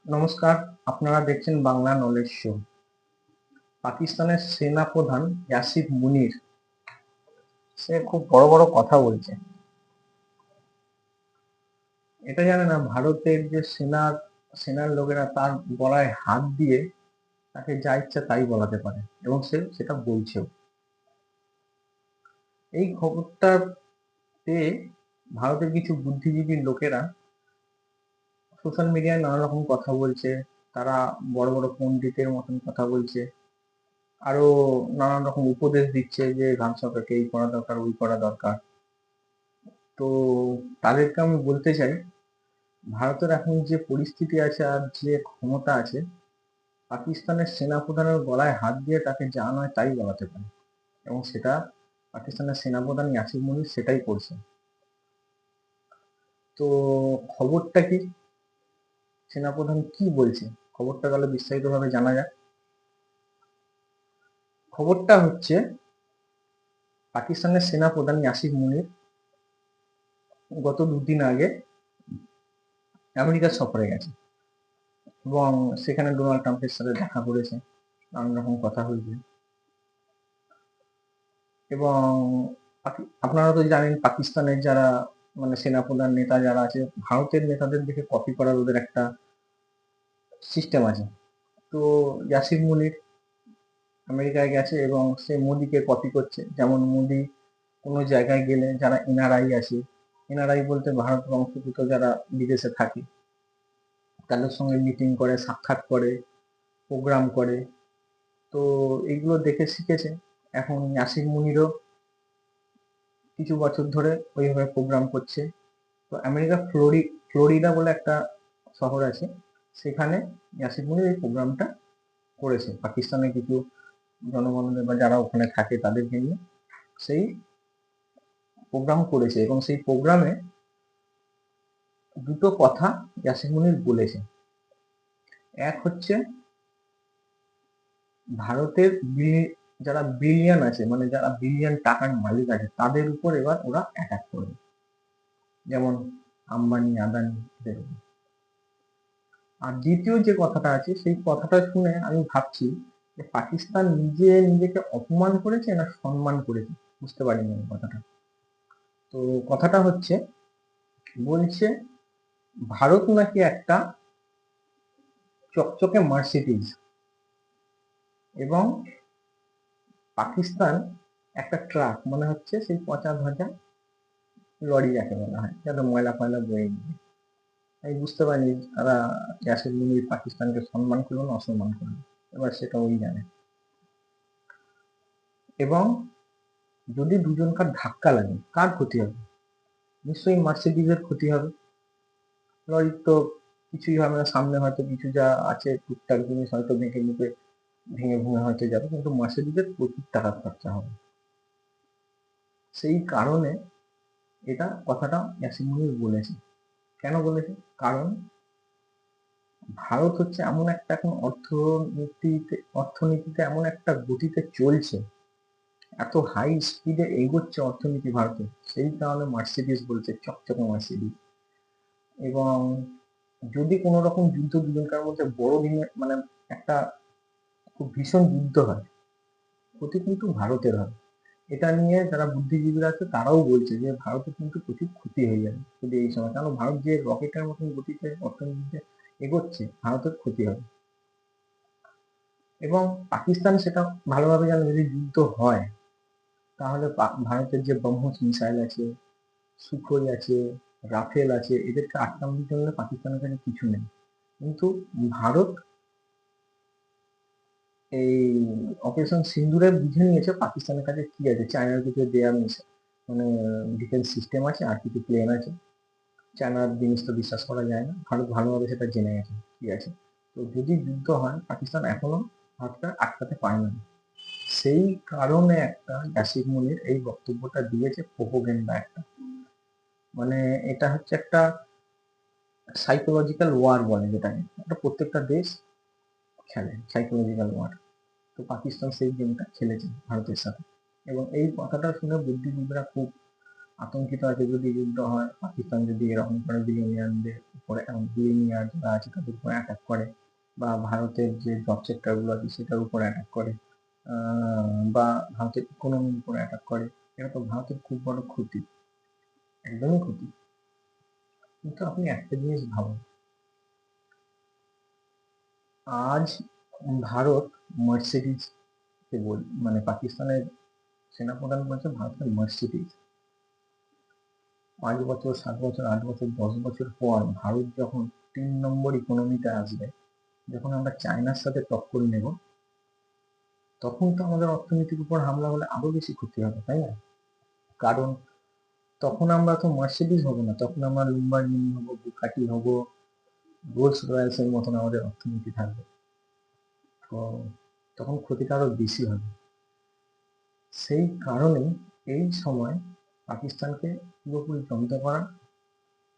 নমস্কার, আপনারা দেখছেন বাংলা নলেজ শো। পাকিস্তানের সেনাপ্রধান ইয়াসির মুনির সে খুব বড় বড় কথা বলছে। এটা জানে না ভারতের যে সেনার লোকেরা তার গলায় হাত দিয়ে তাকে যা ইচ্ছা তাই বলাতে পারে এবং সে সেটা বলছেও। এই খবরটা পেয়ে ভারতের কিছু বুদ্ধিজীবী লোকেরা সোশ্যাল মিডিয়ায় নানা রকম কথা বলছে। তারা বড় বড় পণ্ডিতের মতন কথা বলছে, আরো নানান রকম উপদেশ দিচ্ছে যে খান সরকারকে এই করা দরকার, ওই করা দরকার। তো তাদেরকে আমি বলতে চাই, ভারতের এখন যে পরিস্থিতি আছে আর যে ক্ষমতা আছে, পাকিস্তানের সেনাপ্রধানের গলায় হাত দিয়ে তাকে যা নয় তাই বলাতে পারে এবং সেটা পাকিস্তানের সেনাপ্রধান ইয়াসির মুনির সেটাই করছে। তো খবরটা কি, সেনাপ্রধান কি বলছে, খবরটা তাহলে বিস্তারিতভাবে জানা যাক। খবরটা হচ্ছে, পাকিস্তানের সেনাপ্রধান ইয়াসির মুনির গত দুদিন আগে আমেরিকা সফরে গেছে এবং সেখানে ডোনাল্ড ট্রাম্পের সাথে দেখা করেছে, নানান রকম কথা হয়েছে। এবং আপনারা তো জানেন পাকিস্তানের যারা সেনাপ্রধান নেতা যারা আছে, ভারতের নেতাদের দেখে কপি করার ওদের একটা সিস্টেম আছে। তো ইয়াসির মুনির আমেরিকায় গেছে এবং সে মোদিকে কপি করছে। যেমন মোদি কোনো জায়গায় গেলে যারা এনআরআই আছে, এনআরআই বলতে ভারত বংশোদ্ভূত যারা বিদেশে থাকে, তাদের সঙ্গে মিটিং করে, সাক্ষাৎ করে, প্রোগ্রাম করে। তো এইগুলো দেখে শিখেছে। এখন ইয়াসির মুনিরও কিছু বছর ধরে ওইভাবে প্রোগ্রাম করছে। তো আমেরিকা ফ্লোরিডা বলে একটা শহর আছে, সেখানে ইয়াসির মুনির এই প্রোগ্রামটা করেছে পাকিস্তানের কিছু জনগণদের বা যারা ওখানে থাকে তাদেরকে নিয়ে সেই প্রোগ্রাম করেছে। এবং সেই প্রোগ্রামে দুটো কথা ইয়াসির মুনির বলেছে। এক হচ্ছে, ভারতের যারা বিলিয়ন আছে, মানে যারা বিলিয়ন টাকার মালিক আছে, তাদের উপর এবার ওরা অ্যাটাক করবে, যেমন আম্বানি, আদানি এদের উপর। আর দ্বিতীয় যে কথাটা আছে, সেই কথাটা শুনে আমি ভাবছি যে পাকিস্তান নিজেকে অপমান করেছে না সম্মান করেছে, বুঝতে পারিনি আমি কথাটা। তো কথাটা হচ্ছে, বলছে ভারত নাকি একটা চকচকে মার্সিডিজ এবং পাকিস্তান একটা ট্রাক, মনে হচ্ছে সেই পচা ধজা লরি যাকে বলা হয়, যাতে ময়লা ফয়লা বয়ে নিয়ে। আমি বুঝতে পারিনি তারা ইয়াসির মুনির পাকিস্তানকে সম্মান করলো না অসম্মান করলো, এবার সেটা ওই জানে। এবং যদি দুজনকার ধাক্কা লাগে কার ক্ষতি হবে? নিশ্চয়ই মার্সিডিজের ক্ষতি হবে। লরির তো কিছুই হবে না, সামনে হয়তো কিছু যা আছে টুকটাক জিনিস হয়তো ভেঙে ভেঙে হয়তো যাবে, কিন্তু মার্সিডিজের প্রচুর টাকা খরচা হবে। সেই কারণে এটা কথাটা ইয়াসির মুনির বলেছে। কেন বলেছে? কারণ ভারত হচ্ছে এমন একটা এখন অর্থনীতিতে এমন একটা গতিতে চলছে, এত হাই স্পিডে এগোচ্ছে অর্থনীতি ভারতে, সেই কারণে মার্সিডিজ বলছে চকচকে মার্সিডিজ। এবং যদি কোনো রকম যুদ্ধ দুজনকার মধ্যে বড় দিনে একটা খুব ভীষণ যুদ্ধ হয়, ক্ষতি কিন্তু ভারতের হয়। এটা নিয়ে যারা বুদ্ধিজীবীরা আছে তারাও বলছে যে ভারতের কিন্তু প্রচুর ক্ষতি হয়ে যাবে যদি এই সময়, কারণ ভারত যে রকেটের মতন গতিতে অর্থনীতিতে এগোচ্ছে, ভারতের ক্ষতি হবে। এবং পাকিস্তান সেটা ভালোভাবে জানে, যদি যুদ্ধ হয় তাহলে ভারতের যে ব্রহ্মস মিসাইল আছে, সুখোই আছে, রাফেল আছে, এদেরকে আটকানোর জন্য পাকিস্তানের কাছে কিছু নেই। কিন্তু ভারত এই অপারেশন সিন্দুরে বুঝে নিয়েছে পাকিস্তানের কাছে কি আছে। চায়নার কিছু দেয়া মানে ডিফেন্স সিস্টেম আছে, আর কিছু প্লেন আছে। চায়নার জিনিস তো বিশ্বাস করা যায় না, ভারত ভালোভাবে সেটা জেনে গেছে কি আছে। তো যদি যুদ্ধ হয়, পাকিস্তান এখনো ভারতকে আটকাতে পারে না। সেই কারণে একটা ইয়াসির মুনির এই বক্তব্যটা দিয়েছে, প্রোপাগান্ডা একটা, মানে এটা হচ্ছে একটা সাইকোলজিক্যাল ওয়ার বলে যেটাকে, এটা প্রত্যেকটা দেশ খেলে সাইকোলজিক্যাল ওয়ার। তো পাকিস্তান সেই গেমটা খেলেছে ভারতের সাথে। এবং এই কথাটা শুনে বুদ্ধিজীবীরা খুব আতঙ্কিত আছে যদি যুদ্ধ হয়, পাকিস্তান যদি এরকম করে বিলিনিয়ারদের উপরে বিলিনিয়ার যারা আছে তাদের উপরে অ্যাটাক করে, বা ভারতের যে জব সেক্টরগুলো আছে সেটার উপরে অ্যাটাক করে, বা ভারতের ইকোনমির উপরে অ্যাটাক করে, এটা তো ভারতের খুব বড় ক্ষতি, একদমই ক্ষতি। কিন্তু আপনি একটা জিনিস ভাবুন, আজ ভারত মার্সিডিজ কে মানে পাকিস্তানের সেনাপ্রধান বলছে ভারতের মার্সিডিজ। 5 বছর, 7 বছর, 8 বছর, 10 বছর পর ভারত যখন 3 নম্বর ইকোনমিতে আসবে, যখন আমরা চায়নার সাথে টক্কর নেব, তখন তো আমাদের অর্থনীতির উপর হামলা হলে আরো বেশি ক্ষতি হবে, তাই না? কারণ তখন আমরা তো মার্সিডিজ হবো না, তখন আমরা লুম্বারগিনি হবো, বুকাটি হবো, রোলস রয়েলস এর মতন আমাদের অর্থনীতি থাকবে। তো তখন ক্ষতিটা আরো বেশি হবে। সেই কারণে এই সময় পাকিস্তানকে পুরোপুরি দমিত করা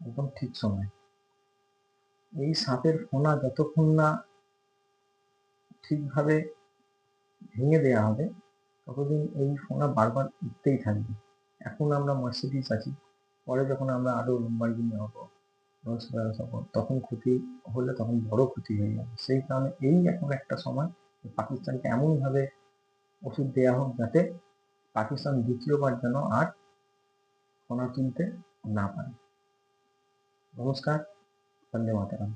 একদম ঠিক সময়। এই সাপের ফোনা যতক্ষণ না ঠিকভাবে ভেঙে দেওয়া হবে, ততদিন এই ফোনা বারবার উঠতেই থাকবে। এখন আমরা মার্সিডিজ আছি, পরে যখন আমরা আরো লম্বারগিনি হবো, রোলস রয়েলস হবো, তখন ক্ষতি হলে তখন বড় ক্ষতি হয়ে যাবে। সেই কারণে এই এখন একটা সময় পাকিস্তানকে এমনভাবে ওষুধ দেওয়া হোক যাতে পাকিস্তান দ্বিতীয়বার যেন আর সোনা তুলতে না পারে। নমস্কার, বন্দে মাতরম।